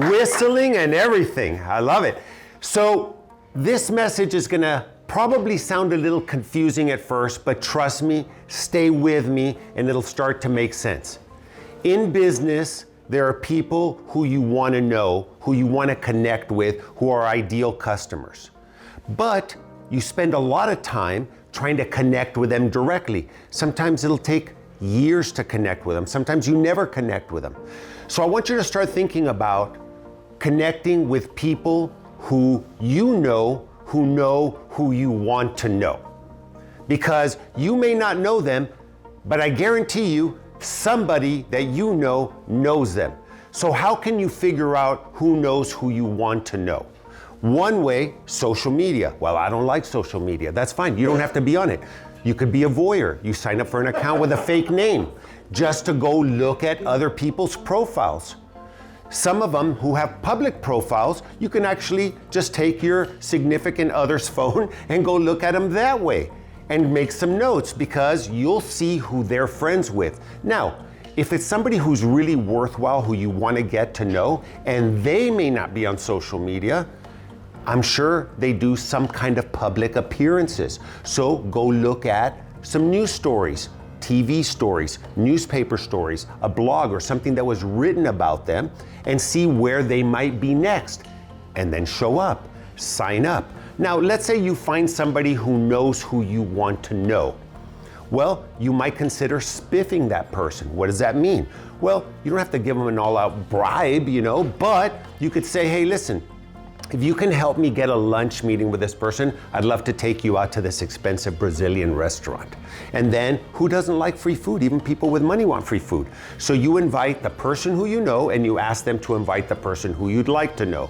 whistling and everything. I love it. So this message is gonna probably sound a little confusing at first, but trust me, stay with me, and it'll start to make sense. In business, there are people who you want to know, who you want to connect with, who are ideal customers. But you spend a lot of time trying to connect with them directly. Sometimes it'll take years to connect with them. Sometimes you never connect with them. So I want you to start thinking about connecting with people who you know who you want to know. Because you may not know them, but I guarantee you, somebody that you know knows them. So how can you figure out who knows who you want to know? One way, social media. Well, I don't like social media. That's fine. You don't have to be on it. You could be a voyeur. You sign up for an account with a fake name just to go look at other people's profiles. Some of them who have public profiles, you can actually just take your significant other's phone and go look at them that way and make some notes, because you'll see who they're friends with. Now, if it's somebody who's really worthwhile, who you want to get to know, and they may not be on social media, I'm sure they do some kind of public appearances. So go look at some news stories, TV stories, newspaper stories, a blog or something that was written about them, and see where they might be next. And then show up, sign up. Now, let's say you find somebody who knows who you want to know. Well, you might consider spiffing that person. What does that mean? Well, you don't have to give them an all-out bribe, but you could say, hey, listen, if you can help me get a lunch meeting with this person, I'd love to take you out to this expensive Brazilian restaurant. And then, who doesn't like free food? Even people with money want free food. So you invite the person who you know, and you ask them to invite the person who you'd like to know.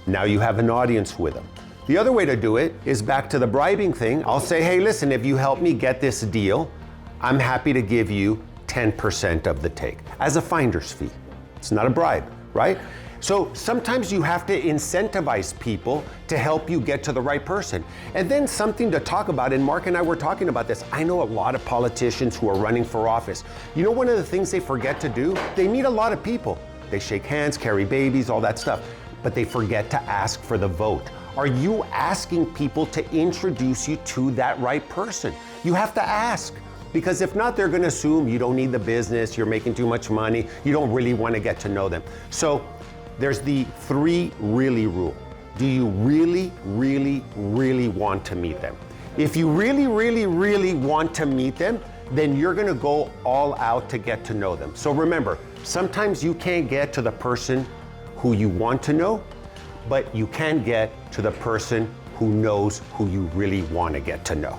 Now you have an audience with them. The other way to do it is back to the bribing thing. I'll say, hey, listen, if you help me get this deal, I'm happy to give you 10% of the take as a finder's fee. It's not a bribe, right? So sometimes you have to incentivize people to help you get to the right person. And then something to talk about, and Mark and I were talking about this. I know a lot of politicians who are running for office. You know, one of the things they forget to do, they meet a lot of people. They shake hands, carry babies, all that stuff, but they forget to ask for the vote. Are you asking people to introduce you to that right person? You have to ask, because if not, they're gonna assume you don't need the business, you're making too much money, you don't really wanna get to know them. So there's the 3 really rule. Do you really, really, really want to meet them? If you really, really, really want to meet them, then you're gonna go all out to get to know them. So remember, sometimes you can't get to the person who you want to know, but you can get to the person who knows who you really want to get to know.